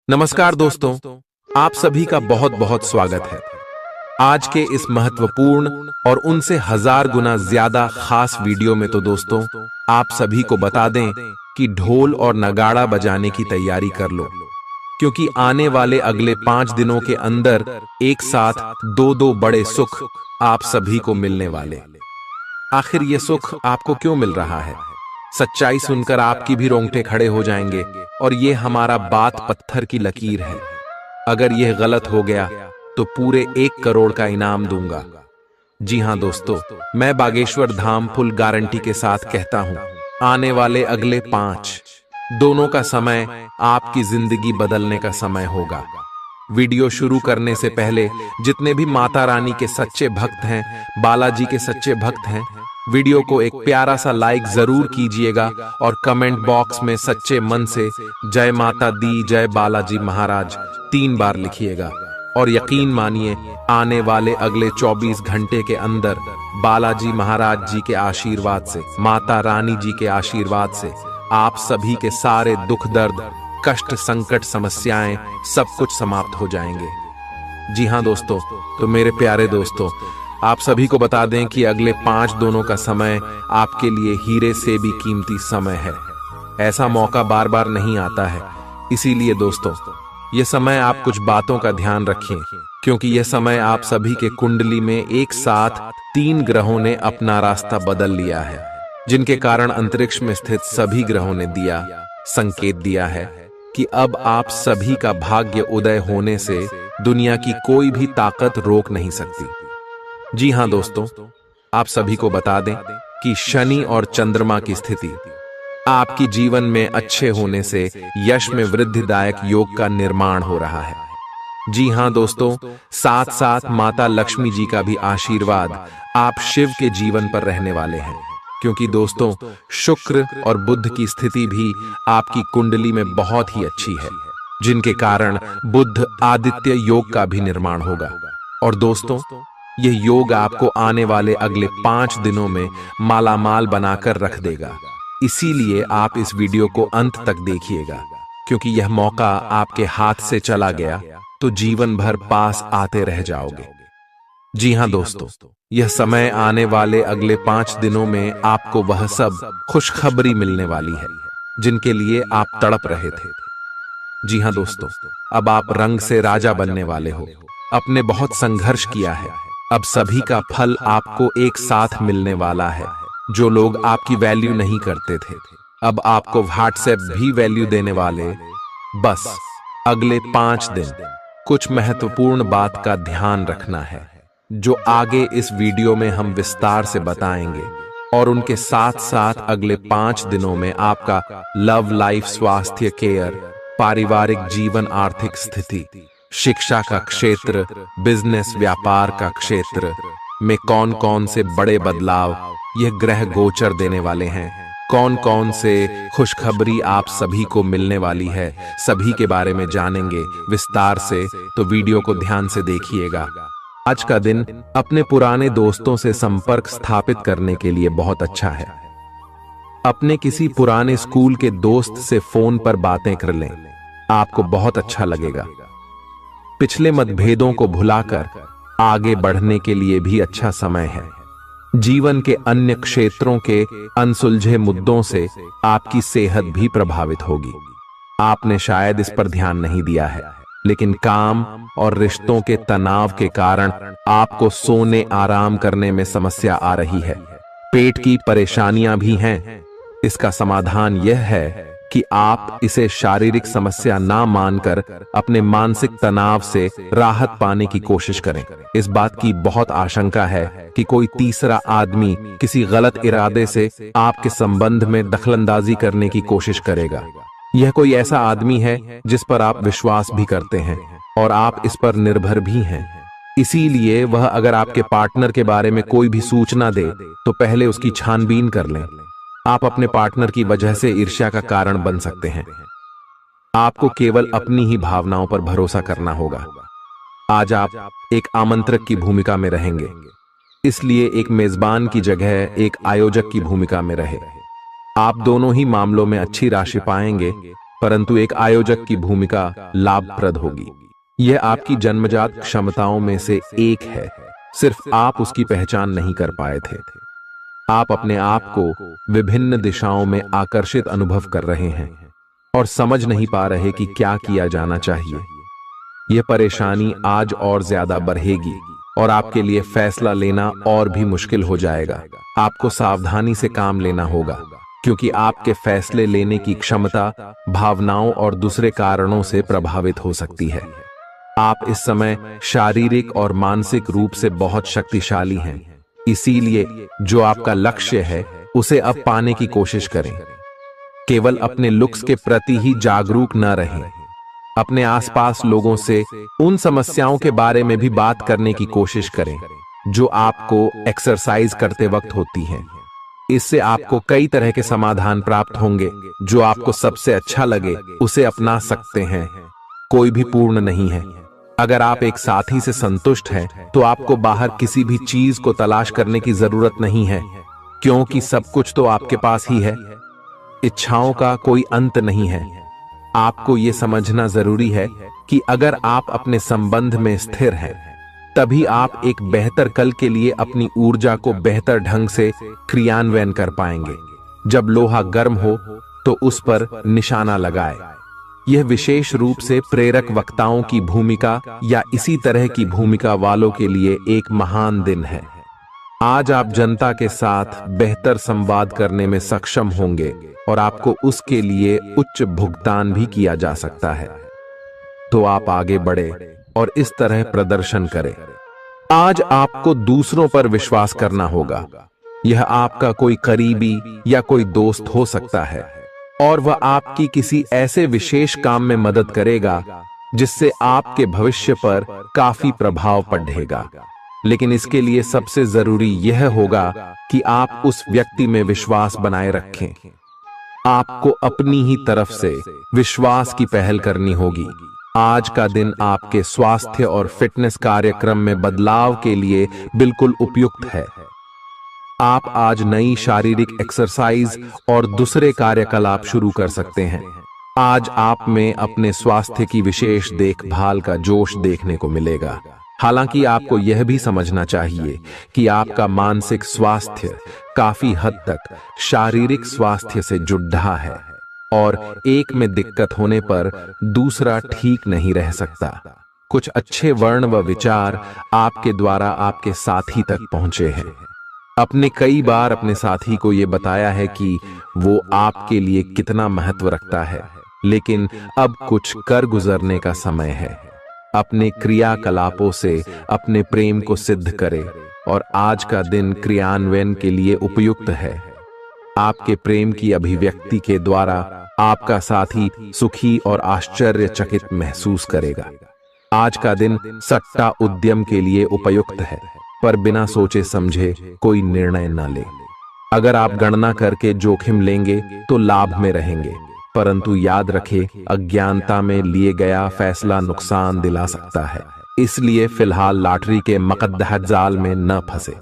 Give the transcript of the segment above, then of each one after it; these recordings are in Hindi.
नमस्कार दोस्तों, आप सभी का बहुत बहुत स्वागत है। आज के इस महत्वपूर्ण और उनसे हजार गुना ज्यादा खास वीडियो में तो दोस्तों आप सभी को बता दें कि ढोल और नगाड़ा बजाने की तैयारी कर लो, क्योंकि आने वाले अगले 5 दिनों के अंदर एक साथ दो बड़े सुख आप सभी को मिलने वाले। आखिर ये सुख आपको क्यों मिल रहा है? सच्चाई सुनकर आपकी भी रोंगटे खड़े हो जाएंगे और ये हमारा बात पत्थर की लकीर है। अगर यह गलत हो गया तो पूरे 1 करोड़ का इनाम दूंगा। जी हां दोस्तों, मैं बागेश्वर धाम फुल गारंटी के साथ कहता हूं, आने वाले अगले 5 दोनों का समय आपकी जिंदगी बदलने का समय होगा। वीडियो शुरू करने से पहले जितने भी माता रानी के सच्चे भक्त हैं, बालाजी के सच्चे भक्त हैं, वीडियो को एक प्यारा सा लाइक जरूर कीजिएगा और कमेंट बॉक्स में सच्चे मन से जय माता दी, जय बालाजी महाराज 3 बार लिखिएगा। और यकीन मानिए, आने वाले अगले 24 घंटे के अंदर बालाजी महाराज जी के आशीर्वाद से, माता रानी जी के आशीर्वाद से आप सभी के सारे दुख दर्द, कष्ट, संकट, समस्याएं सब कुछ समाप्त हो जाएंगे। जी हां दोस्तों, तो मेरे प्यारे दोस्तों, आप सभी को बता दें कि अगले 5 दोनों का समय आपके लिए हीरे से भी कीमती समय है। ऐसा मौका बार बार नहीं आता है। इसीलिए दोस्तों, यह समय आप कुछ बातों का ध्यान रखें, क्योंकि यह समय आप सभी के कुंडली में एक साथ 3 ग्रहों ने अपना रास्ता बदल लिया है, जिनके कारण अंतरिक्ष में स्थित सभी ग्रहों ने संकेत दिया है कि अब आप सभी का भाग्य उदय होने से दुनिया की कोई भी ताकत रोक नहीं सकती। जी हां दोस्तों, आप सभी को बता दें कि शनि और चंद्रमा की स्थिति आपकी जीवन में अच्छे होने से यश में वृद्धिदायक योग का निर्माण हो रहा है। जी हां दोस्तों, साथ साथ माता लक्ष्मी जी का भी आशीर्वाद आप शिव के जीवन पर रहने वाले हैं, क्योंकि दोस्तों शुक्र और बुध की स्थिति भी आपकी कुंडली में बहुत ही अच्छी है, जिनके कारण बुध आदित्य योग का भी निर्माण होगा। और दोस्तों, यह योग आपको आने वाले अगले 5 दिनों में मालामाल बनाकर रख देगा। इसीलिए आप इस वीडियो को अंत तक देखिएगा, क्योंकि यह मौका आपके हाथ से चला गया तो जीवन भर पास आते रह जाओगे। जी हां दोस्तों, यह समय आने वाले अगले 5 दिनों में आपको वह सब खुशखबरी मिलने वाली है जिनके लिए आप तड़प रहे थे। जी हां दोस्तों, अब आप रंग से राजा बनने वाले हो। आपने बहुत संघर्ष किया है, अब सभी का फल आपको एक साथ मिलने वाला है। जो लोग आपकी वैल्यू नहीं करते थे, अब आपको व्हाट्सएप भी वैल्यू देने वाले। बस अगले 5 दिन कुछ महत्वपूर्ण बात का ध्यान रखना है, जो आगे इस वीडियो में हम विस्तार से बताएंगे। और उनके साथ साथ अगले 5 दिनों में आपका लव लाइफ, स्वास्थ्य, केयर, पारिवारिक जीवन, आर्थिक स्थिति, शिक्षा का क्षेत्र, बिजनेस, व्यापार का क्षेत्र में कौन कौन से बड़े बदलाव यह ग्रह गोचर देने वाले हैं, कौन कौन से खुशखबरी आप सभी को मिलने वाली है, सभी के बारे में जानेंगे विस्तार से। तो वीडियो को ध्यान से देखिएगा। आज का दिन अपने पुराने दोस्तों से संपर्क स्थापित करने के लिए बहुत अच्छा है। अपने किसी पुराने स्कूल के दोस्त से फोन पर बातें कर लें, आपको बहुत अच्छा लगेगा। पिछले मतभेदों को भुलाकर आगे बढ़ने के लिए भी अच्छा समय है। जीवन के अन्य क्षेत्रों के अनसुलझे मुद्दों से आपकी सेहत भी प्रभावित होगी। आपने शायद इस पर ध्यान नहीं दिया है, लेकिन काम और रिश्तों के तनाव के कारण आपको सोने, आराम करने में समस्या आ रही है। पेट की परेशानियां भी हैं। इसका समाधान यह है कि आप इसे शारीरिक समस्या ना मानकर अपने मानसिक तनाव से राहत पाने की कोशिश करें। इस बात की बहुत आशंका है कि कोई तीसरा आदमी किसी गलत इरादे से आपके संबंध में दखलंदाजी करने की कोशिश करेगा। यह कोई ऐसा आदमी है जिस पर आप विश्वास भी करते हैं और आप इस पर निर्भर भी हैं। इसीलिए वह अगर आपके पार्टनर के बारे में कोई भी सूचना दे तो पहले उसकी छानबीन कर लें। आप अपने पार्टनर की वजह से ईर्ष्या का कारण बन सकते हैं। आपको केवल अपनी ही भावनाओं पर भरोसा करना होगा। आज आप एक आमंत्रक की भूमिका में रहेंगे, इसलिए एक मेजबान की जगह एक आयोजक की भूमिका में रहे। आप दोनों ही मामलों में अच्छी राशि पाएंगे, परंतु एक आयोजक की भूमिका लाभप्रद होगी। यह आपकी जन्मजात क्षमताओं में से एक है, सिर्फ आप उसकी पहचान नहीं कर पाए थे। आप अपने आप को विभिन्न दिशाओं में आकर्षित अनुभव कर रहे हैं और समझ नहीं पा रहे कि क्या किया जाना चाहिए। यह परेशानी आज और ज्यादा बढ़ेगी और आपके लिए फैसला लेना और भी मुश्किल हो जाएगा। आपको सावधानी से काम लेना होगा, क्योंकि आपके फैसले लेने की क्षमता भावनाओं और दूसरे कारणों से प्रभावित हो सकती है। आप इस समय शारीरिक और मानसिक रूप से बहुत शक्तिशाली हैं, इसीलिए जो आपका लक्ष्य है उसे अब पाने की कोशिश करें। केवल अपने लुक्स के प्रति ही जागरूक न रहें, अपने आसपास लोगों से उन समस्याओं के बारे में भी बात करने की कोशिश करें जो आपको एक्सरसाइज करते वक्त होती हैं। इससे आपको कई तरह के समाधान प्राप्त होंगे। जो आपको सबसे अच्छा लगे उसे अपना सकते हैं। कोई भी पूर्ण नहीं है। अगर आप एक साथी से संतुष्ट हैं तो आपको बाहर किसी भी चीज को तलाश करने की जरूरत नहीं है, क्योंकि सब कुछ तो आपके पास ही है। इच्छाओं का कोई अंत नहीं है। आपको यह समझना जरूरी है कि अगर आप अपने संबंध में स्थिर हैं, तभी आप एक बेहतर कल के लिए अपनी ऊर्जा को बेहतर ढंग से क्रियान्वयन कर पाएंगे। जब लोहा गर्म हो तो उस पर निशाना लगाए। यह विशेष रूप से प्रेरक वक्ताओं की भूमिका या इसी तरह की भूमिका वालों के लिए एक महान दिन है। आज आप जनता के साथ बेहतर संवाद करने में सक्षम होंगे और आपको उसके लिए उच्च भुगतान भी किया जा सकता है। तो आप आगे बढ़े और इस तरह प्रदर्शन करें। आज आपको दूसरों पर विश्वास करना होगा। यह आपका कोई करीबी या कोई दोस्त हो सकता है और वह आपकी किसी ऐसे विशेष काम में मदद करेगा जिससे आपके भविष्य पर काफी प्रभाव पड़ेगा। लेकिन इसके लिए सबसे जरूरी यह होगा कि आप उस व्यक्ति में विश्वास बनाए रखें। आपको अपनी ही तरफ से विश्वास की पहल करनी होगी। आज का दिन आपके स्वास्थ्य और फिटनेस कार्यक्रम में बदलाव के लिए बिल्कुल उपयुक्त है। आप आज नई शारीरिक एक्सरसाइज और दूसरे कार्यकलाप शुरू कर सकते हैं। आज आप में अपने स्वास्थ्य की विशेष देखभाल का जोश देखने को मिलेगा। हालांकि आपको यह भी समझना चाहिए कि आपका मानसिक स्वास्थ्य काफी हद तक शारीरिक स्वास्थ्य से जुड़ा है और एक में दिक्कत होने पर दूसरा ठीक नहीं रह सकता। कुछ अच्छे वर्ण व विचार आपके द्वारा आपके साथी तक पहुंचे हैं। अपने कई बार अपने साथी को यह बताया है कि वो आपके लिए कितना महत्व रखता है, लेकिन अब कुछ कर गुजरने का समय है। अपने क्रियाकलापों से अपने प्रेम को सिद्ध करें और आज का दिन क्रियान्वयन के लिए उपयुक्त है। आपके प्रेम की अभिव्यक्ति के द्वारा आपका साथी सुखी और आश्चर्यचकित महसूस करेगा। आज का दिन सट्टा उद्यम के लिए उपयुक्त है, पर बिना सोचे समझे कोई निर्णय न ले। अगर आप गणना करके जोखिम लेंगे तो लाभ में रहेंगे, परंतु याद रखें, अज्ञानता में लिए गया फैसला नुकसान दिला सकता है। इसलिए फिलहाल लॉटरी के मकद्दह जाल में न फंसे।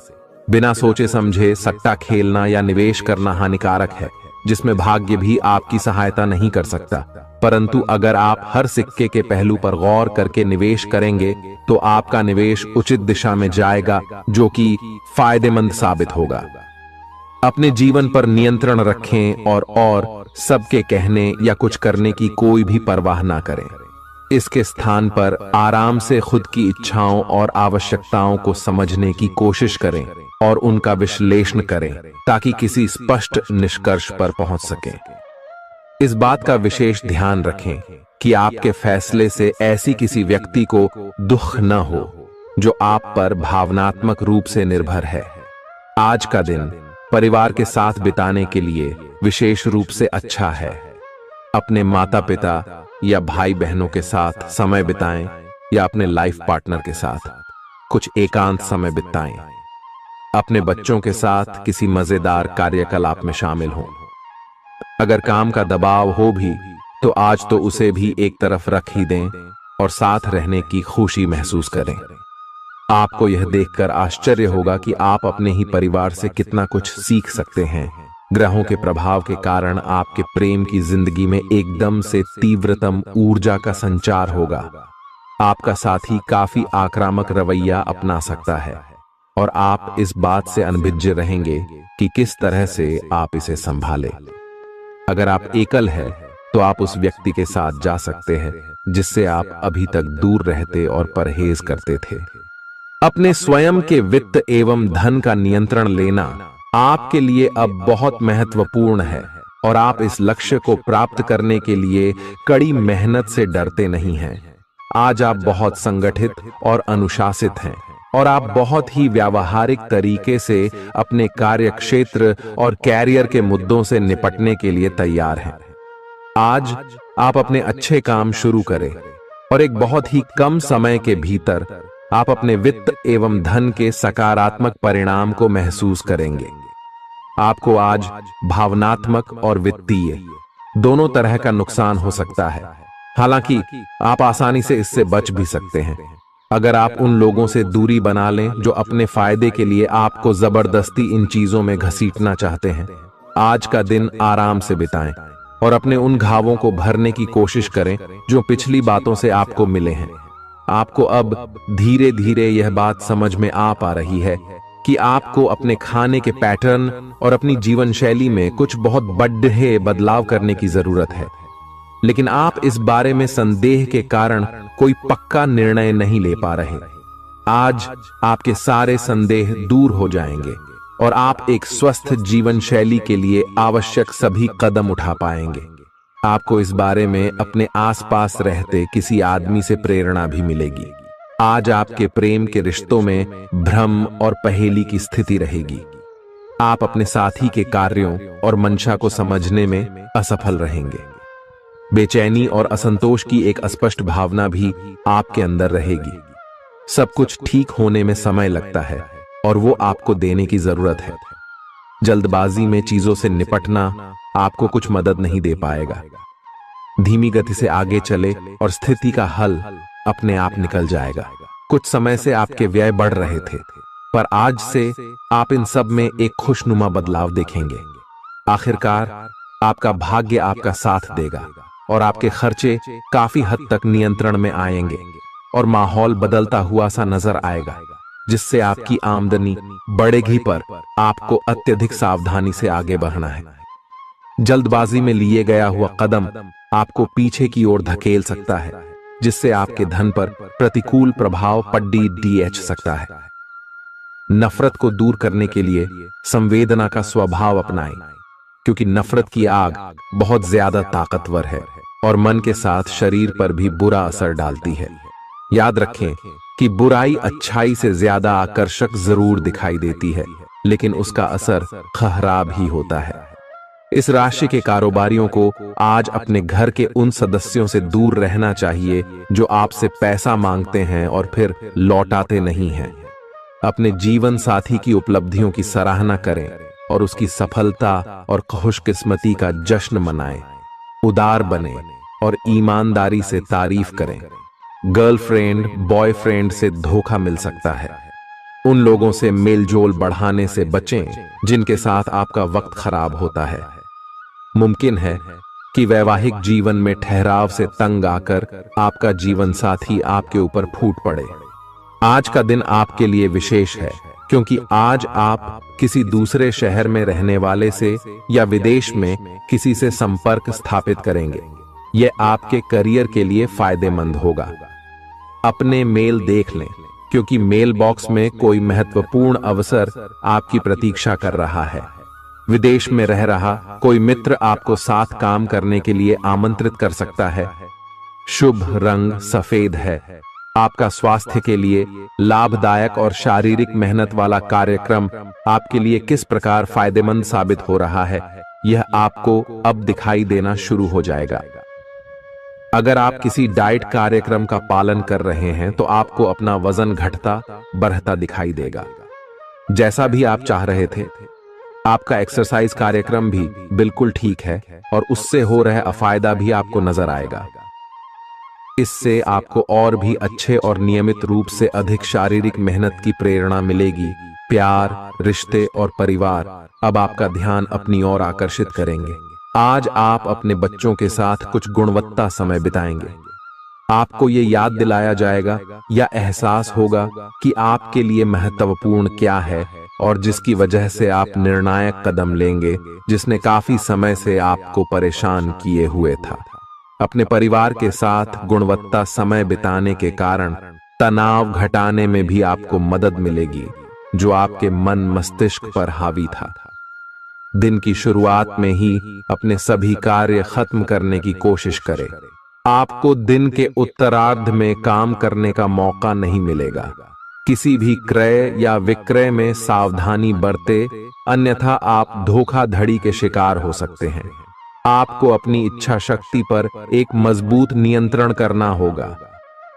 बिना सोचे समझे सट्टा खेलना या निवेश करना हानिकारक है, जिसमें भाग्य भी आपकी सहायता नहीं कर सकता। परंतु अगर आप हर सिक्के के पहलू पर गौर करके निवेश करेंगे तो आपका निवेश उचित दिशा में जाएगा, जो कि फायदेमंद साबित होगा। अपने जीवन पर नियंत्रण रखें और सबके कहने या कुछ करने की कोई भी परवाह ना करें। इसके स्थान पर आराम से खुद की इच्छाओं और आवश्यकताओं को समझने की कोशिश करें और उनका विश्लेषण करें, ताकि किसी स्पष्ट निष्कर्ष पर पहुंच सकें। इस बात का विशेष ध्यान रखें कि आपके फैसले से ऐसी किसी व्यक्ति को दुख न हो जो आप पर भावनात्मक रूप से निर्भर है। आज का दिन परिवार के साथ बिताने के लिए विशेष रूप से अच्छा है। अपने माता पिता या भाई बहनों के साथ समय बिताएं या अपने लाइफ पार्टनर के साथ कुछ एकांत समय बिताएं। अपने बच्चों के साथ किसी मजेदार कार्यकलाप में शामिल हों। अगर काम का दबाव हो भी तो आज तो उसे भी एक तरफ रख ही दें और साथ रहने की खुशी महसूस करें। आपको यह देखकर आश्चर्य होगा कि आप अपने ही परिवार से कितना कुछ सीख सकते हैं। ग्रहों के प्रभाव के कारण आपके प्रेम की जिंदगी में एकदम से तीव्रतम ऊर्जा का संचार होगा। आपका साथी काफी आक्रामक रवैया अपना सकता है और आप इस बात से अनभिज्ञ रहेंगे कि किस तरह से आप इसे संभालें। अगर आप एकल हैं, तो आप उस व्यक्ति के साथ जा सकते हैं जिससे आप अभी तक दूर रहते और परहेज करते थे। अपने स्वयं के वित्त एवं धन का नियंत्रण लेना आपके लिए अब बहुत महत्वपूर्ण है और आप इस लक्ष्य को प्राप्त करने के लिए कड़ी मेहनत से डरते नहीं हैं। आज आप बहुत संगठित और अनुशासित हैं और आप बहुत ही व्यावहारिक तरीके से अपने कार्यक्षेत्र और कैरियर के मुद्दों से निपटने के लिए तैयार हैं। आज आप अपने अच्छे काम शुरू करें और एक बहुत ही कम समय के भीतर आप अपने वित्त एवं धन के सकारात्मक परिणाम को महसूस करेंगे। आपको आज भावनात्मक और वित्तीय दोनों तरह का नुकसान हो सकता है। हालांकि आप आसानी से इससे बच भी सकते हैं अगर आप उन लोगों से दूरी बना लें जो अपने फायदे के लिए आपको जबरदस्ती इन चीजों में घसीटना चाहते हैं। आज का दिन आराम से बिताएं और अपने उन घावों को भरने की कोशिश करें जो पिछली बातों से आपको मिले हैं। आपको अब धीरे धीरे यह बात समझ में आ पा रही है कि आपको अपने खाने के पैटर्न और अपनी जीवन शैली में कुछ बहुत बड़े बदलाव करने की जरूरत है, लेकिन आप इस बारे में संदेह के कारण कोई पक्का निर्णय नहीं ले पा रहे। आज आपके सारे संदेह दूर हो जाएंगे और आप एक स्वस्थ जीवन शैली के लिए आवश्यक सभी कदम उठा पाएंगे। आपको इस बारे में अपने आसपास रहते किसी आदमी से प्रेरणा भी मिलेगी। आज आपके प्रेम के रिश्तों में भ्रम और पहेली की स्थिति रहेगी। आप अपने साथी के कार्यों और मंशा को समझने में असफल रहेंगे। बेचैनी और असंतोष की एक अस्पष्ट भावना भी आपके अंदर रहेगी। सब कुछ ठीक होने में समय लगता है और वो आपको देने की जरूरत है। जल्दबाजी में चीजों से निपटना आपको कुछ मदद नहीं दे पाएगा। धीमी गति से आगे चले और स्थिति का हल अपने आप निकल जाएगा। कुछ समय से आपके व्यय बढ़ रहे थे, पर आज से आप इन सब में एक खुशनुमा बदलाव देखेंगे। आखिरकार आपका भाग्य आपका साथ देगा और आपके खर्चे काफी हद तक नियंत्रण में आएंगे और माहौल बदलता हुआ सा नजर आएगा, जिससे आपकी आमदनी बढ़ेगी, पर आपको अत्यधिक सावधानी से आगे बढ़ना है। जल्दबाजी में लिए गया हुआ कदम आपको पीछे की ओर धकेल सकता है, जिससे आपके धन पर प्रतिकूल प्रभाव पड़ सकता है। नफरत को दूर करने के लिए संवेदना का स्वभाव अपनाएं, क्योंकि नफरत की आग बहुत ज्यादा ताकतवर है और मन के साथ शरीर पर भी बुरा असर डालती है। याद रखें कि बुराई अच्छाई से ज्यादा आकर्षक जरूर दिखाई देती है, लेकिन उसका असर खराब ही होता है। इस राशि के कारोबारियों को आज अपने घर के उन सदस्यों से दूर रहना चाहिए जो आपसे पैसा मांगते हैं और फिर लौटाते नहीं हैं। अपने जीवन साथी की उपलब्धियों की सराहना करें और उसकी सफलता और खुशकिस्मती का जश्न मनाएं। उदार बने और ईमानदारी से तारीफ करें। गर्लफ्रेंड बॉयफ्रेंड से धोखा मिल सकता है। उन लोगों से मेलजोल बढ़ाने से बचें जिनके साथ आपका वक्त खराब होता है। मुमकिन है कि वैवाहिक जीवन में ठहराव से तंग आकर आपका जीवन साथी आपके ऊपर फूट पड़े। आज का दिन आपके लिए विशेष है, क्योंकि आज आप किसी दूसरे शहर में रहने वाले से या विदेश में किसी से संपर्क स्थापित करेंगे। यह आपके करियर के लिए फायदेमंद होगा। अपने मेल देख लें, क्योंकि मेल बॉक्स में कोई महत्वपूर्ण अवसर आपकी प्रतीक्षा कर रहा है। विदेश में रह रहा कोई मित्र आपको साथ काम करने के लिए आमंत्रित कर सकता है। शुभ रंग सफेद है। आपका स्वास्थ्य के लिए लाभदायक और शारीरिक मेहनत वाला कार्यक्रम आपके लिए किस प्रकार फायदेमंद साबित हो रहा है, यह आपको अब दिखाई देना शुरू हो जाएगा। अगर आप किसी डाइट कार्यक्रम का पालन कर रहे हैं तो आपको अपना वजन घटता बढ़ता दिखाई देगा। जैसा भी आप चाह रहे थे, आपका एक्सरसाइज कार्यक्रम भी बिल्कुल ठीक है और उससे हो रहा अफायदा भी आपको नजर आएगा। इससे आपको और भी अच्छे और नियमित रूप से अधिक शारीरिक मेहनत की प्रेरणा मिलेगी। प्यार, रिश्ते और परिवार अब आपका ध्यान अपनी ओर आकर्षित करेंगे। आज आप अपने बच्चों के साथ कुछ गुणवत्ता समय बिताएंगे। आपको ये याद दिलाया जाएगा या एहसास होगा कि आपके लिए महत्वपूर्ण क्या है और जिसकी वजह से आप निर्णायक कदम लेंगे, जिसने काफी समय से आपको परेशान किए हुए था। अपने परिवार के साथ गुणवत्ता समय बिताने के कारण तनाव घटाने में भी आपको मदद मिलेगी, जो आपके मन मस्तिष्क पर हावी था। दिन की शुरुआत में ही अपने सभी कार्य खत्म करने की कोशिश करें। आपको दिन के उत्तरार्ध में काम करने का मौका नहीं मिलेगा। किसी भी क्रय या विक्रय में सावधानी बरते, अन्यथा आप धोखाधड़ी के शिकार हो सकते हैं। आपको अपनी इच्छा शक्ति पर एक मजबूत नियंत्रण करना होगा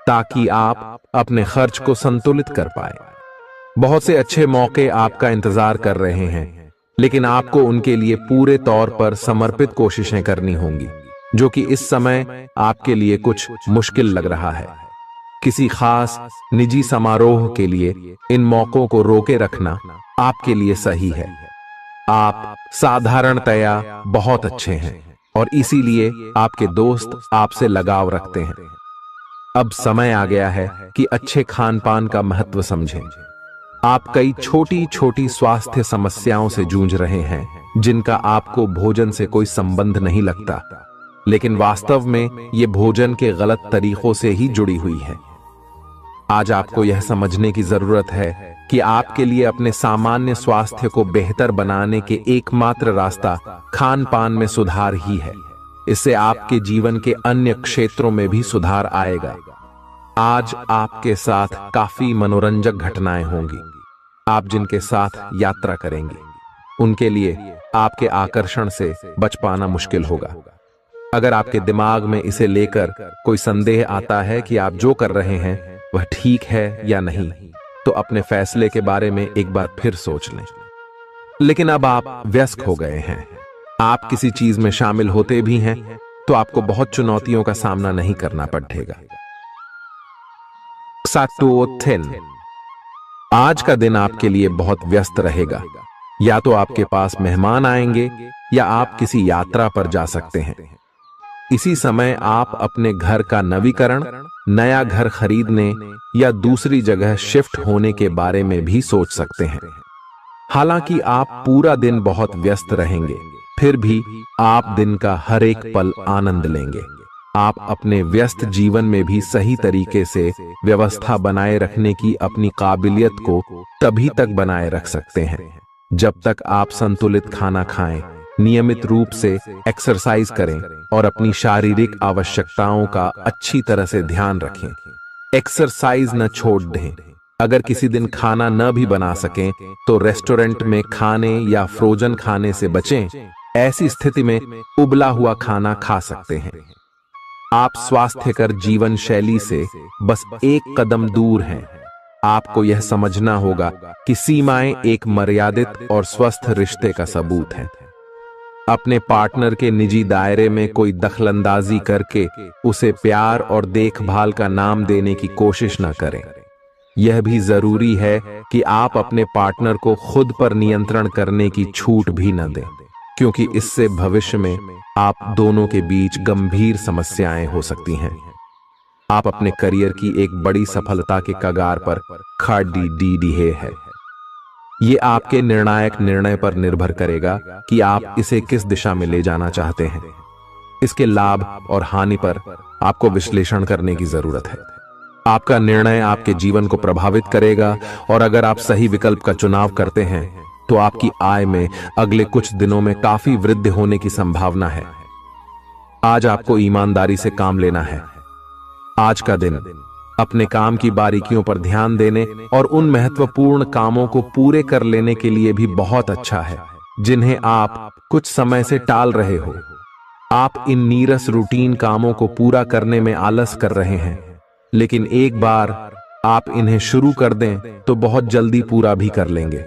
ताकि आप अपने खर्च को संतुलित कर पाए। बहुत से अच्छे मौके आपका इंतजार कर रहे हैं, लेकिन आपको उनके लिए पूरे तौर पर समर्पित कोशिशें करनी होंगी, जो कि इस समय आपके लिए कुछ मुश्किल लग रहा है। किसी खास निजी समारोह के लिए इन मौकों को रोके रखना आपके लिए सही है। आप साधारणतया बहुत अच्छे हैं और इसीलिए आपके दोस्त आपसे लगाव रखते हैं। अब समय आ गया है कि अच्छे खान पान का महत्व समझें। आप कई छोटी छोटी स्वास्थ्य समस्याओं से जूझ रहे हैं, जिनका आपको भोजन से कोई संबंध नहीं लगता, लेकिन वास्तव में ये भोजन के गलत तरीकों से ही जुड़ी हुई है। आज आपको यह समझने की जरूरत है कि आपके लिए अपने सामान्य स्वास्थ्य को बेहतर बनाने के एकमात्र रास्ता खान पान में सुधार ही है। इससे आपके जीवन के अन्य क्षेत्रों में भी सुधार आएगा। आज आपके साथ काफी मनोरंजक घटनाएं होंगी। आप जिनके साथ यात्रा करेंगे, उनके लिए आपके आकर्षण से बच पाना मुश्किल होगा। अगर आपके दिमाग में इसे लेकर कोई संदेह आता है कि आप जो कर रहे हैं वह ठीक है या नहीं, तो अपने फैसले के बारे में एक बार फिर सोच लें। लेकिन अब आप वयस्क हो गए हैं, आप किसी चीज में शामिल होते भी हैं तो आपको बहुत चुनौतियों का सामना नहीं करना पड़ेगा। आज का दिन आपके लिए बहुत व्यस्त रहेगा। या तो आपके पास मेहमान आएंगे या आप किसी यात्रा पर जा सकते हैं। इसी समय आप अपने घर का नवीकरण, नया घर खरीदने या दूसरी जगह शिफ्ट होने के बारे में भी सोच सकते हैं। हालांकि आप पूरा दिन बहुत व्यस्त रहेंगे, फिर भी आप दिन का हर एक पल आनंद लेंगे। आप अपने व्यस्त जीवन में भी सही तरीके से व्यवस्था बनाए रखने की अपनी काबिलियत को तभी तक बनाए रख सकते हैं जब तक आप संतुलित खाना खाएं, नियमित रूप से एक्सरसाइज करें और अपनी शारीरिक आवश्यकताओं का अच्छी तरह से ध्यान रखें। एक्सरसाइज न छोड़ दें। अगर किसी दिन खाना न भी बना सकें तो रेस्टोरेंट में खाने या फ्रोजन खाने से बचें। ऐसी स्थिति में उबला हुआ खाना खा सकते हैं। आप स्वास्थ्यकर जीवन शैली से बस एक कदम दूर हैं। आपको यह समझना होगा कि सीमाएं एक मर्यादित और स्वस्थ रिश्ते का सबूत हैं। अपने पार्टनर के निजी दायरे में कोई दखलंदाजी करके उसे प्यार और देखभाल का नाम देने की कोशिश न करें। यह भी जरूरी है कि आप अपने पार्टनर को खुद पर नियंत्रण करने की छूट भी न दें, क्योंकि इससे भविष्य में आप दोनों के बीच गंभीर समस्याएं हो सकती हैं। आप अपने करियर की एक बड़ी सफलता के कगार पर खड़ी है। ये आपके निर्णायक निर्णय पर निर्भर करेगा कि आप इसे किस दिशा में ले जाना चाहते हैं। इसके लाभ और हानि पर आपको विश्लेषण करने की जरूरत है। आपका निर्णय आपके जीवन को प्रभावित करेगा और अगर आप सही विकल्प का चुनाव करते हैं तो आपकी आय में अगले कुछ दिनों में काफी वृद्धि होने की संभावना है। आज आपको ईमानदारी से काम लेना है। आज का दिन अपने काम की बारीकियों पर ध्यान देने और उन महत्वपूर्ण कामों को पूरे कर लेने के लिए भी बहुत अच्छा है जिन्हें आप कुछ समय से टाल रहे हो। आप इन नीरस रूटीन कामों को पूरा करने में आलस कर रहे हैं, लेकिन एक बार आप इन्हें शुरू कर दें तो बहुत जल्दी पूरा भी कर लेंगे।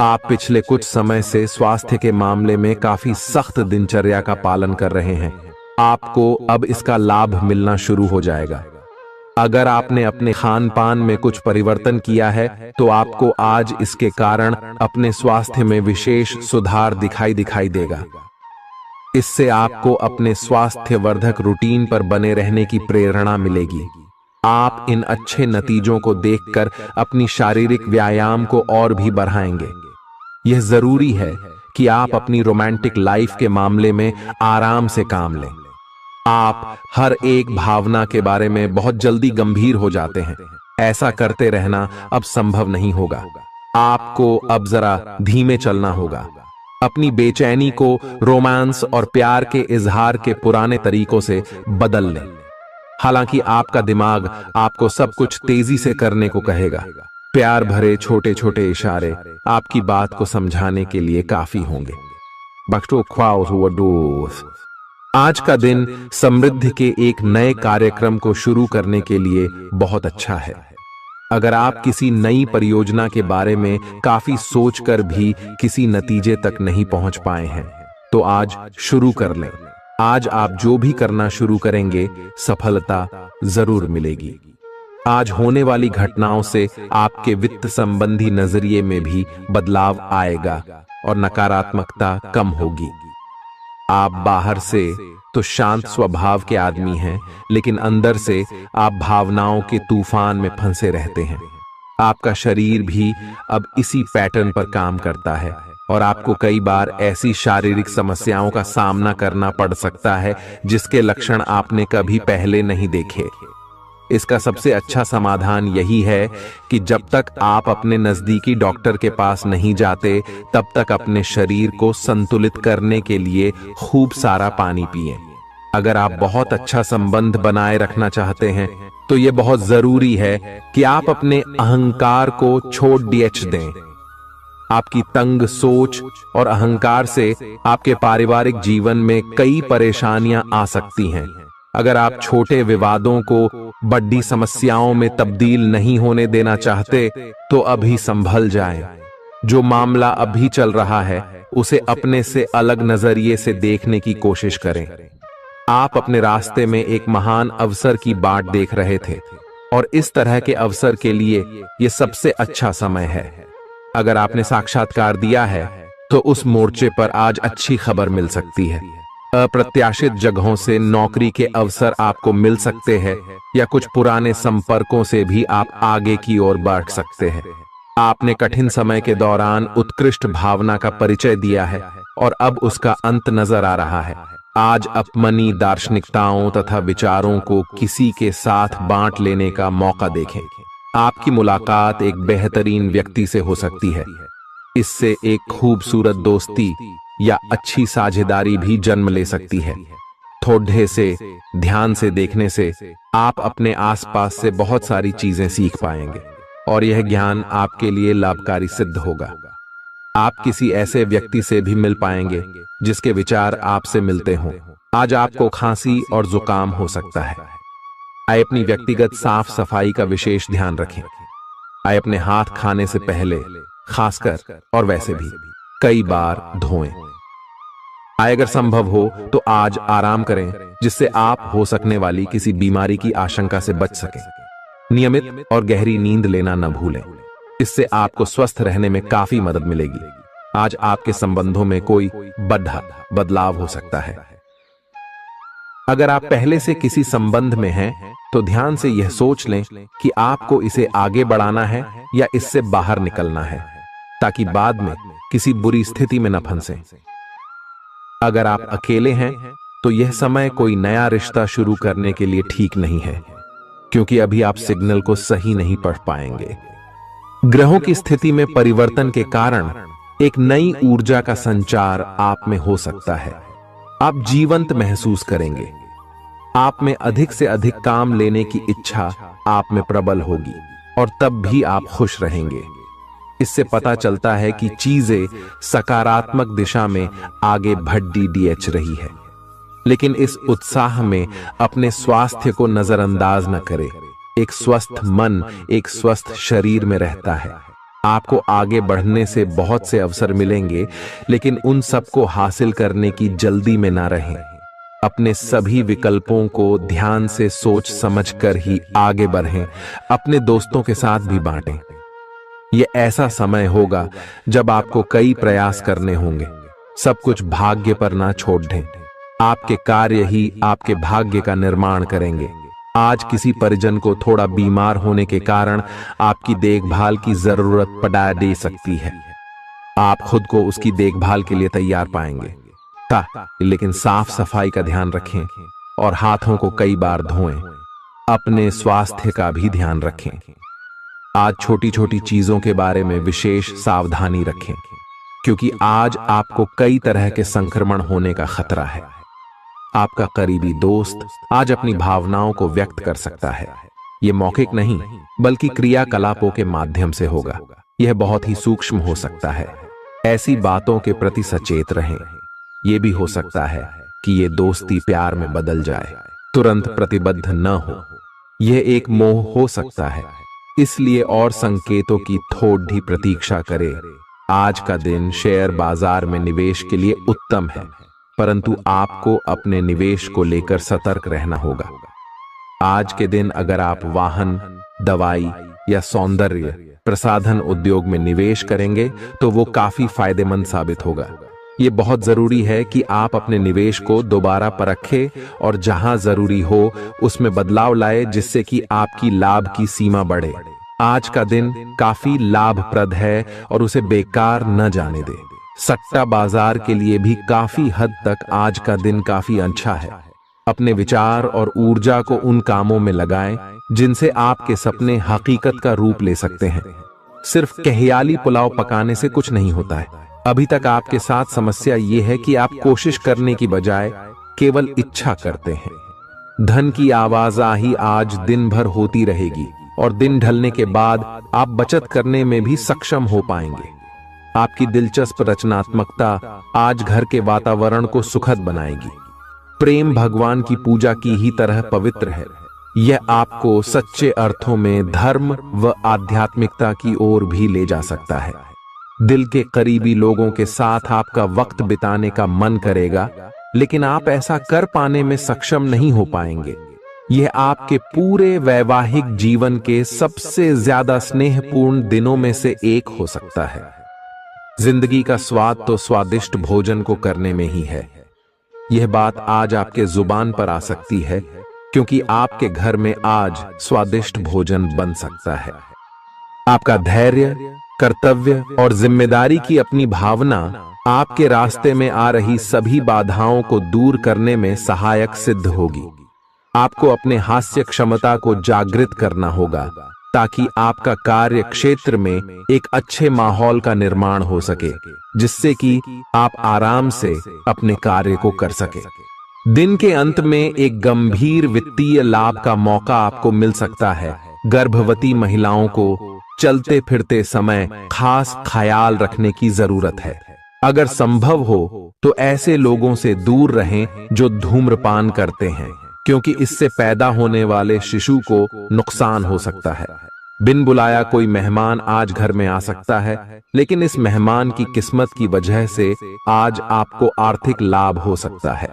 आप पिछले कुछ समय से स्वास्थ्य के मामले में काफी सख्त दिनचर्या का पालन कर रहे हैं, आपको अब इसका लाभ मिलना शुरू हो जाएगा। अगर आपने अपने खान पान में कुछ परिवर्तन किया है तो आपको आज इसके कारण अपने स्वास्थ्य में विशेष सुधार दिखाई देगा। इससे आपको अपने स्वास्थ्य वर्धक रूटीन पर बने रहने की प्रेरणा मिलेगी। आप इन अच्छे नतीजों को देखकर अपनी शारीरिक व्यायाम को और भी बढ़ाएंगे। यह जरूरी है कि आप अपनी रोमांटिक लाइफ के मामले में आराम से काम लें। आप हर एक भावना के बारे में बहुत जल्दी गंभीर हो जाते हैं। ऐसा करते रहना अब संभव नहीं होगा। आपको अब जरा धीमे चलना होगा। अपनी बेचैनी को रोमांस और प्यार के इजहार के पुराने तरीकों से बदल लें। हालांकि आपका दिमाग आपको सब कुछ तेजी से करने को कहेगा। प्यार भरे छोटे छोटे इशारे आपकी बात को समझाने के लिए काफी होंगे। आज का दिन समृद्धि के एक नए कार्यक्रम को शुरू करने के लिए बहुत अच्छा है। अगर आप किसी नई परियोजना के बारे में काफी सोचकर भी किसी नतीजे तक नहीं पहुंच पाए हैं तो आज शुरू कर लें। आज आप जो भी करना शुरू करेंगे सफलता जरूर मिलेगी। आज होने वाली घटनाओं से आपके वित्त संबंधी नजरिए में भी बदलाव आएगा और नकारात्मकता कम होगी। आप बाहर से तो शांत स्वभाव के आदमी हैं, लेकिन अंदर से आप भावनाओं के तूफान में फंसे रहते हैं। आपका शरीर भी अब इसी पैटर्न पर काम करता है और आपको कई बार ऐसी शारीरिक समस्याओं का सामना करना पड़ सकता है जिसके लक्षण आपने कभी पहले नहीं देखे। इसका सबसे अच्छा समाधान यही है कि जब तक आप अपने नजदीकी डॉक्टर के पास नहीं जाते तब तक अपने शरीर को संतुलित करने के लिए खूब सारा पानी पिएं। अगर आप बहुत अच्छा संबंध बनाए रखना चाहते हैं तो यह बहुत जरूरी है कि आप अपने अहंकार को छोड़ दें। आपकी तंग सोच और अहंकार से आपके पारिवारिक जीवन में कई परेशानियां आ सकती हैं। अगर आप छोटे विवादों को बड़ी समस्याओं में तब्दील नहीं होने देना चाहते तो अभी संभल जाएं। जो मामला अभी चल रहा है उसे अपने से अलग नजरिए से देखने की कोशिश करें। आप अपने रास्ते में एक महान अवसर की बाट देख रहे थे और इस तरह के अवसर के लिए यह सबसे अच्छा समय है। अगर आपने साक्षात्कार दिया है तो उस मोर्चे पर आज अच्छी खबर मिल सकती है। अप्रत्याशित जगहों से नौकरी के अवसर आपको मिल सकते हैं या कुछ पुराने संपर्कों से भी आप आगे की ओर बढ़ सकते हैं। आपने कठिन समय के दौरान उत्कृष्ट भावना का परिचय दिया है और अब उसका अंत नजर आ रहा है। आज अपनी दार्शनिकताओं तथा विचारों को किसी के साथ बांट लेने का मौका देखें। आपकी मुलाकात एक बेहतरीन व्यक्ति से हो सकती है। इससे एक खूबसूरत दोस्ती या अच्छी साझेदारी भी जन्म ले सकती है। थोड़े से ध्यान से देखने से आप अपने आसपास से बहुत सारी चीजें सीख पाएंगे और यह ज्ञान आपके लिए लाभकारी सिद्ध होगा। आप किसी ऐसे व्यक्ति से भी मिल पाएंगे जिसके विचार आपसे मिलते हों। आज आपको खांसी और जुकाम हो सकता है। आए अपनी व्यक्तिगत साफ सफाई का विशेष ध्यान रखें। आए अपने हाथ खाने से पहले खासकर और वैसे भी कई बार धोएं। आए अगर संभव हो तो आज आराम करें जिससे आप हो सकने वाली किसी बीमारी की आशंका से बच सकें। नियमित और गहरी नींद लेना न भूलें। इससे आपको स्वस्थ रहने में काफी मदद मिलेगी। आज आपके संबंधों में कोई बड़ा बदलाव हो सकता है। अगर आप पहले से किसी संबंध में हैं तो ध्यान से यह सोच लें कि आपको इसे आगे बढ़ाना है या इससे बाहर निकलना है, ताकि बाद में किसी बुरी स्थिति में न फंसें। अगर आप अकेले हैं तो यह समय कोई नया रिश्ता शुरू करने के लिए ठीक नहीं है, क्योंकि अभी आप सिग्नल को सही नहीं पढ़ पाएंगे। ग्रहों की स्थिति में परिवर्तन के कारण एक नई ऊर्जा का संचार आप में हो सकता है। आप जीवंत महसूस करेंगे। आप में अधिक से अधिक काम लेने की इच्छा आप में प्रबल होगी और तब भी आप खुश रहेंगे। इससे पता चलता है कि चीजें सकारात्मक दिशा में आगे बढ़ रही है। लेकिन इस उत्साह में अपने स्वास्थ्य को नजरअंदाज न करें। एक स्वस्थ मन एक स्वस्थ शरीर में रहता है। आपको आगे बढ़ने से बहुत से अवसर मिलेंगे, लेकिन उन सबको हासिल करने की जल्दी में ना रहें। अपने सभी विकल्पों को ध्यान से सोच समझकर ही आगे बढ़ें। अपने दोस्तों के साथ भी बांटें। यह ऐसा समय होगा जब आपको कई प्रयास करने होंगे। सब कुछ भाग्य पर ना छोड़ दें। आपके कार्य ही आपके भाग्य का निर्माण करेंगे। आज किसी परिजन को थोड़ा बीमार होने के कारण आपकी देखभाल की जरूरत पड़ा दे सकती है। आप खुद को उसकी देखभाल के लिए तैयार पाएंगे। लेकिन साफ सफाई का ध्यान रखें और हाथों को कई बार धोएं। अपने स्वास्थ्य का भी ध्यान रखें। आज छोटी छोटी चीजों के बारे में विशेष सावधानी रखें, क्योंकि आज आपको कई तरह के संक्रमण होने का खतरा है। आपका करीबी दोस्त आज अपनी भावनाओं को व्यक्त कर सकता है। यह मौखिक नहीं बल्कि क्रियाकलापों के माध्यम से होगा। यह बहुत ही सूक्ष्म हो सकता है। ऐसी बातों के प्रति सचेत रहें। यह भी हो सकता है कि यह दोस्ती प्यार में बदल जाए। तुरंत प्रतिबद्ध न हो। यह एक मोह हो सकता है, इसलिए और संकेतों की थोड़ी प्रतीक्षा करें। आज का दिन शेयर बाजार में निवेश के लिए उत्तम है, परंतु आपको अपने निवेश को लेकर सतर्क रहना होगा। आज के दिन अगर आप वाहन, दवाई या सौंदर्य प्रसाधन उद्योग में निवेश करेंगे तो वो काफी फायदेमंद साबित होगा। ये बहुत जरूरी है कि आप अपने निवेश को दोबारा परखें और जहां जरूरी हो उसमें बदलाव लाए, जिससे कि आपकी लाभ की सीमा बढ़े। आज का दिन काफी लाभप्रद है और उसे बेकार न जाने दें। सट्टा बाजार के लिए भी काफी हद तक आज का दिन काफी अच्छा है। अपने विचार और ऊर्जा को उन कामों में लगाएं जिनसे आपके सपने हकीकत का रूप ले सकते हैं। सिर्फ कहियाली पुलाव पकाने से कुछ नहीं होता है। अभी तक आपके साथ समस्या यह है कि आप कोशिश करने की बजाय केवल इच्छा करते हैं। धन की आवाजाही आज दिन भर होती रहेगी और दिन ढलने के बाद आप बचत करने में भी सक्षम हो पाएंगे। आपकी दिलचस्प रचनात्मकता आज घर के वातावरण को सुखद बनाएगी। प्रेम भगवान की पूजा की ही तरह पवित्र है। यह आपको सच्चे अर्थों में धर्म व आध्यात्मिकता की ओर भी ले जा सकता है। दिल के करीबी लोगों के साथ आपका वक्त बिताने का मन करेगा, लेकिन आप ऐसा कर पाने में सक्षम नहीं हो पाएंगे। यह आपके पूरे वैवाहिक जीवन के सबसे ज्यादा स्नेहपूर्ण दिनों में से एक हो सकता है। जिंदगी का स्वाद तो स्वादिष्ट भोजन को करने में ही है। यह बात आज आपके जुबान पर आ सकती है, क्योंकि आपके घर में आज स्वादिष्ट भोजन बन सकता है। आपका धैर्य, कर्तव्य और जिम्मेदारी की अपनी भावना आपके रास्ते में आ रही सभी बाधाओं को दूर करने में सहायक सिद्ध होगी। आपको अपने हास्य क्षमता को जागृत करना होगा, ताकि आपका कार्य क्षेत्र में एक अच्छे माहौल का निर्माण हो सके, जिससे कि आप आराम से अपने कार्य को कर सके। दिन के अंत में एक गंभीर वित्तीय लाभ का मौका आपको मिल सकता है। गर्भवती महिलाओं को चलते फिरते समय खास ख्याल रखने की जरूरत है। अगर संभव हो तो ऐसे लोगों से दूर रहें जो धूम्रपान करते हैं, क्योंकि इससे पैदा होने वाले शिशु को नुकसान हो सकता है। बिन बुलाया कोई मेहमान आज घर में आ सकता है, लेकिन इस मेहमान की किस्मत की वजह से आज आपको आर्थिक लाभ हो सकता है।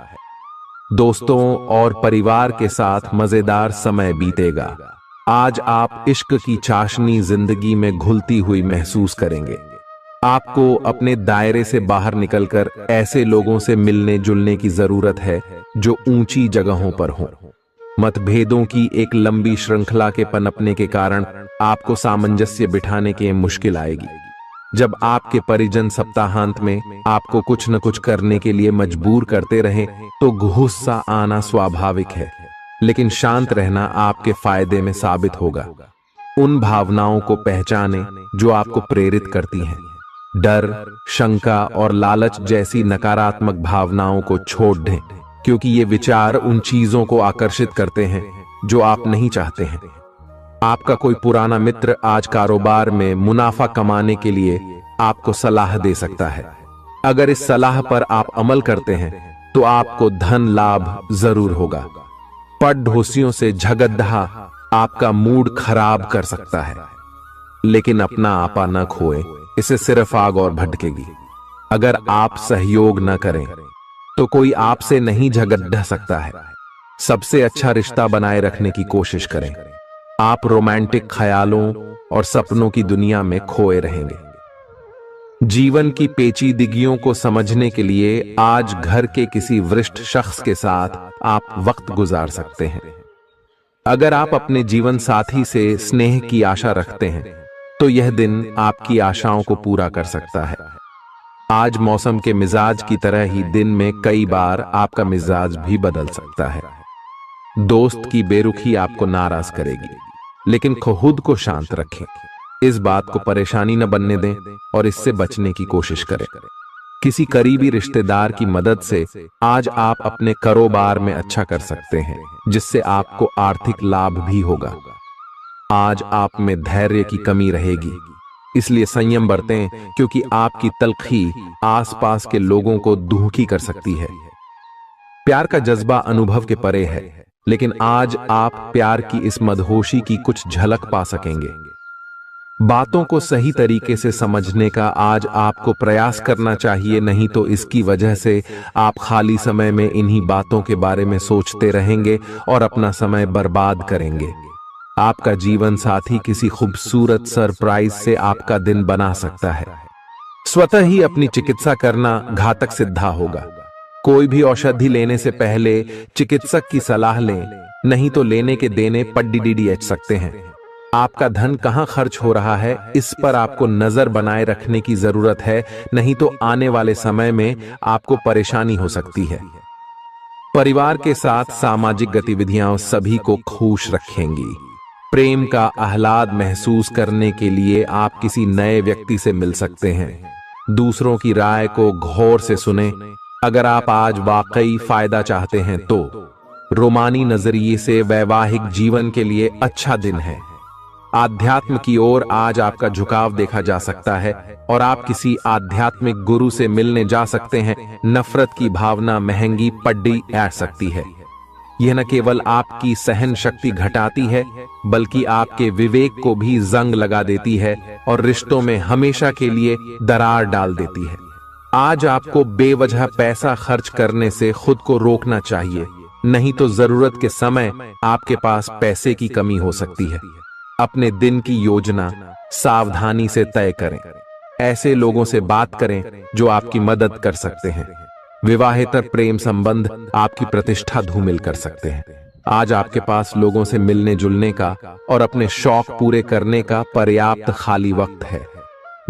दोस्तों और परिवार के साथ मजेदार समय बीतेगा। आज आप इश्क की चाशनी जिंदगी में घुलती हुई महसूस करेंगे। आपको अपने दायरे से बाहर निकलकर ऐसे लोगों से मिलने जुलने की जरूरत है जो ऊंची जगहों पर हों। मतभेदों की एक लंबी श्रृंखला के पनपने के कारण आपको सामंजस्य बिठाने की मुश्किल आएगी। जब आपके परिजन सप्ताहांत में आपको कुछ न कुछ करने के लिए मजबूर करते रहें, तो गुस्सा आना स्वाभाविक है, लेकिन शांत रहना आपके फायदे में साबित होगा। उन भावनाओं को पहचानें जो आपको प्रेरित करती हैं। डर, शंका और लालच जैसी नकारात्मक भावनाओं को छोड़ दें, क्योंकि ये विचार उन चीजों को आकर्षित करते हैं जो आप नहीं चाहते हैं। आपका कोई पुराना मित्र आज कारोबार में मुनाफा कमाने के लिए आपको सलाह दे सकता है। अगर इस सलाह पर आप अमल करते हैं तो आपको धन लाभ जरूर होगा। पड़ोसियों से झगड़ा आपका मूड खराब कर सकता है, लेकिन अपना आपा न खोए, इसे सिर्फ आग और भड़केगी। अगर आप सहयोग न करें तो कोई आपसे नहीं झगड़ सकता है। सबसे अच्छा रिश्ता बनाए रखने की कोशिश करें। आप रोमांटिक ख्यालों और सपनों की दुनिया में खोए रहेंगे। जीवन की पेचीदगियों को समझने के लिए आज घर के किसी वरिष्ठ शख्स के साथ आप वक्त गुजार सकते हैं। अगर आप अपने जीवन साथी से स्नेह की आशा रखते हैं तो यह दिन आपकी आशाओं को पूरा कर सकता है। आज मौसम के मिजाज की तरह ही दिन में कई बार आपका मिजाज भी बदल सकता है। दोस्त की बेरुखी आपको नाराज करेगी, लेकिन खुद को शांत रखें। इस बात को परेशानी न बनने दें और इससे बचने की कोशिश करें। किसी करीबी रिश्तेदार की मदद से आज आप अपने कारोबार में अच्छा कर सकते हैं, जिससे आपको आर्थिक लाभ भी होगा। आज आप में धैर्य की कमी रहेगी, इसलिए संयम बरतें, क्योंकि आपकी तल्खी आसपास के लोगों को दुखी कर सकती है। प्यार का जज्बा अनुभव के परे है, लेकिन आज आप प्यार की इस मदहोशी की कुछ झलक पा सकेंगे। बातों को सही तरीके से समझने का आज आपको प्रयास करना चाहिए, नहीं तो इसकी वजह से आप खाली समय में इन्हीं बातों के बारे में सोचते रहेंगे और अपना समय बर्बाद करेंगे। आपका जीवन साथी किसी खूबसूरत सरप्राइज से आपका दिन बना सकता है। स्वतः ही अपनी चिकित्सा करना घातक सिद्धा होगा। कोई भी औषधि लेने से पहले चिकित्सक की सलाह लें, नहीं तो लेने के देने पड्डीडीएच सकते हैं। आपका धन कहां खर्च हो रहा है, इस पर आपको नजर बनाए रखने की जरूरत है, नहीं तो आने वाले समय में आपको परेशानी हो सकती है। परिवार के साथ सामाजिक गतिविधियां सभी को खुश रखेंगी। प्रेम का आह्लाद महसूस करने के लिए आप किसी नए व्यक्ति से मिल सकते हैं। दूसरों की राय को गौर से सुने। अगर आप आज वाकई फायदा चाहते हैं तो रोमानी नजरिए से वैवाहिक जीवन के लिए अच्छा दिन है। आध्यात्म की ओर आज आपका झुकाव देखा जा सकता है और आप किसी आध्यात्मिक गुरु से मिलने जा सकते हैं। नफरत की भावना महंगी पड्डी ऐड सकती है। यह न केवल आपकी सहन शक्ति घटाती है, बल्कि आपके विवेक को भी जंग लगा देती है और रिश्तों में हमेशा के लिए दरार डाल देती है। आज आपको बेवजह पैसा खर्च करने से खुद को रोकना चाहिए, नहीं तो जरूरत के समय आपके पास पैसे की कमी हो सकती है। अपने दिन की योजना सावधानी से तय करें। ऐसे लोगों से बात करें जो आपकी मदद कर सकते हैं। विवाहेतर प्रेम संबंध आपकी प्रतिष्ठा धूमिल कर सकते हैं। आज आपके पास लोगों से मिलने जुलने का और अपने शौक पूरे करने का पर्याप्त खाली वक्त है।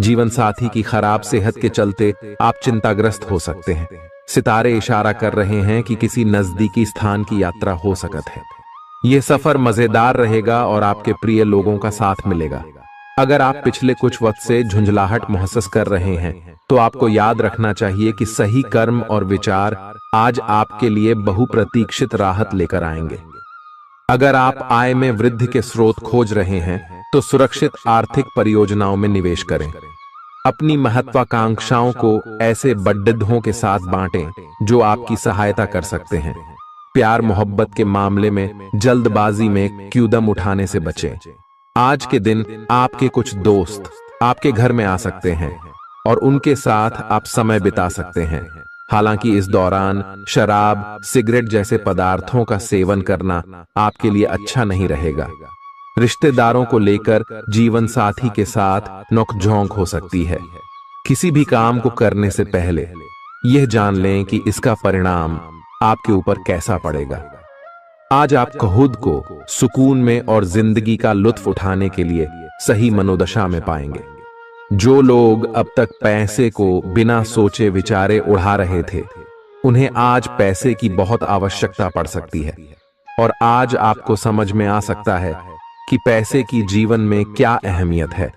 जीवन साथी की खराब सेहत के चलते आप चिंताग्रस्त हो सकते हैं। सितारे इशारा कर रहे हैं कि किसी नजदीकी स्थान की यात्रा हो सकत है। यह सफर मजेदार रहेगा और आपके प्रिय लोगों का साथ मिलेगा। अगर आप पिछले कुछ वक्त से झुंझलाहट महसूस कर रहे हैं तो आपको याद रखना चाहिए कि सही कर्म और विचार आज आपके लिए बहुप्रतीक्षित राहत लेकर आएंगे। अगर आप आय में वृद्धि के स्रोत खोज रहे हैं तो सुरक्षित आर्थिक परियोजनाओं में निवेश करें। अपनी महत्वाकांक्षाओं को ऐसे बड्ढों के साथ बांटें जो आपकी सहायता कर सकते हैं। प्यार मोहब्बत के मामले में जल्दबाजी में कदम उठाने से बचें। आज के दिन आपके कुछ दोस्त आपके घर में आ सकते हैं और उनके साथ आप समय बिता सकते हैं। हालांकि इस दौरान शराब, सिगरेट जैसे पदार्थों का सेवन करना आपके लिए अच्छा नहीं रहेगा। रिश्तेदारों को लेकर जीवन साथी के साथ नोकझोंक हो सकती है। किसी भी काम को करने से पहले यह जान लें कि इसका परिणाम आपके ऊपर कैसा पड़ेगा। आज आप खुद को सुकून में और जिंदगी का लुत्फ उठाने के लिए सही मनोदशा में पाएंगे। जो लोग अब तक पैसे को बिना सोचे विचारे उड़ा रहे थे, उन्हें आज पैसे की बहुत आवश्यकता पड़ सकती है और आज आपको समझ में आ सकता है कि पैसे की जीवन में क्या अहमियत है।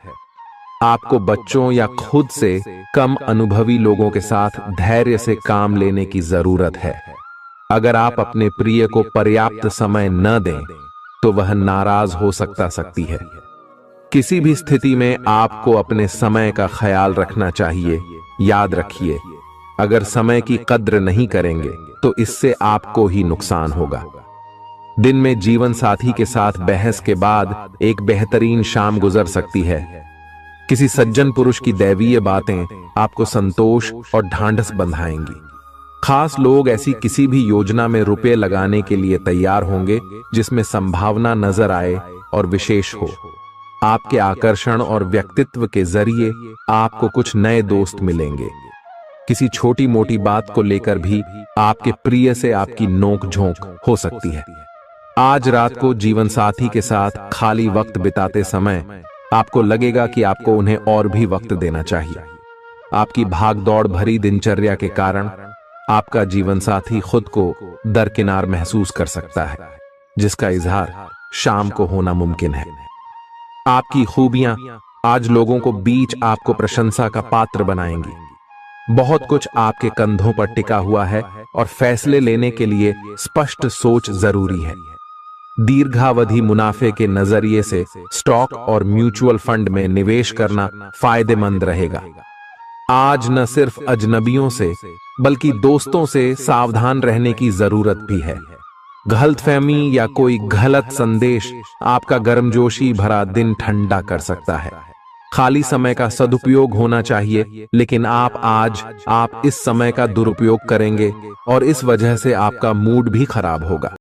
आपको बच्चों या खुद से कम अनुभवी लोगों के साथ धैर्य से काम लेने की जरूरत है। अगर आप अपने प्रिय को पर्याप्त समय न दें तो वह नाराज हो सकती है। किसी भी स्थिति में आपको अपने समय का ख्याल रखना चाहिए। याद रखिए, अगर समय की कद्र नहीं करेंगे तो इससे आपको ही नुकसान होगा। दिन में जीवन साथी के साथ बहस के बाद एक बेहतरीन शाम गुजर सकती है। किसी सज्जन पुरुष की दैवीय बातें आपको संतोष और ढांढस बंधाएंगी। खास लोग ऐसी किसी भी योजना में रुपए लगाने के लिए तैयार होंगे जिसमें संभावना नजर आए और विशेष हो। आपके आकर्षण और व्यक्तित्व के जरिए आपको कुछ नए दोस्त मिलेंगे। किसी छोटी मोटी बात को लेकर भी आपके प्रिय से आपकी नोक झोंक हो सकती है। आज रात को जीवन साथी के साथ खाली वक्त बिताते समय आपको लगेगा कि आपको उन्हें और भी वक्त देना चाहिए। आपकी भागदौड़ भरी दिनचर्या के कारण आपका जीवन साथी खुद को दरकिनार महसूस कर सकता है, जिसका इजहार शाम को होना मुमकिन है। आपकी खूबियां आज लोगों को बीच आपको प्रशंसा का पात्र बनाएंगी। बहुत कुछ आपके कंधों पर टिका हुआ है और फैसले लेने के लिए स्पष्ट सोच जरूरी है। दीर्घावधि मुनाफे के नजरिए से स्टॉक और म्यूचुअल फंड में निवेश करना फायदेमंद रहेगा। आज न सिर्फ अजनबियों से बल्कि दोस्तों से सावधान रहने की जरूरत भी है। गलतफहमी या कोई गलत संदेश आपका गर्मजोशी भरा दिन ठंडा कर सकता है। खाली समय का सदुपयोग होना चाहिए, लेकिन आप इस समय का दुरुपयोग करेंगे और इस वजह से आपका मूड भी खराब होगा।